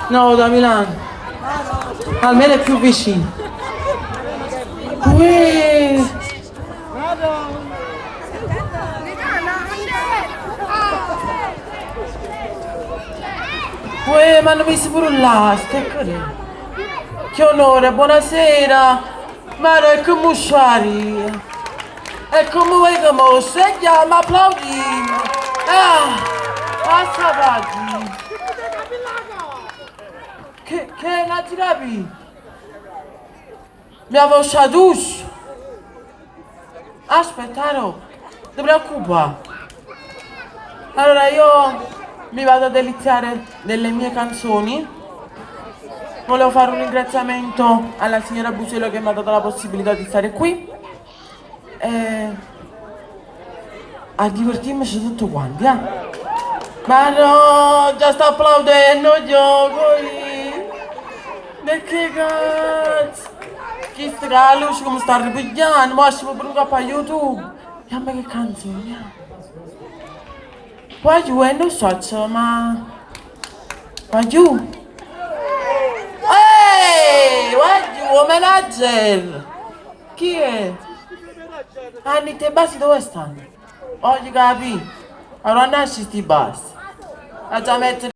No, da Milano. Almeno è più vicino. Uè. Uè, ma hanno messo pure un lasto, è carino. Che onore, buonasera. Ma no, è come usciare. È come vuoi che mo seguiamo, applaudiamo. Passa pagina. Che non ti capi? Mi avevo sciaduto. Aspetta, no, non ti preoccupare. Allora io mi vado a deliziare delle mie canzoni. Volevo fare un ringraziamento alla signora Busello che mi ha dato la possibilità di stare qui e a divertirmici tutti quanti, eh? Ma no, già sta applaudendo gioco lì. Perché cazzo? Chi sta la luce come sta ripigliando? Ma ci può pure per YouTube. Dammi che canzoni, Qua giù non so, ma... Qua giù? Ehi, qua giù, manager! Chi è? Anni te basi dove stanno? Oggi capi? Allora nasci sti basi. A già mettere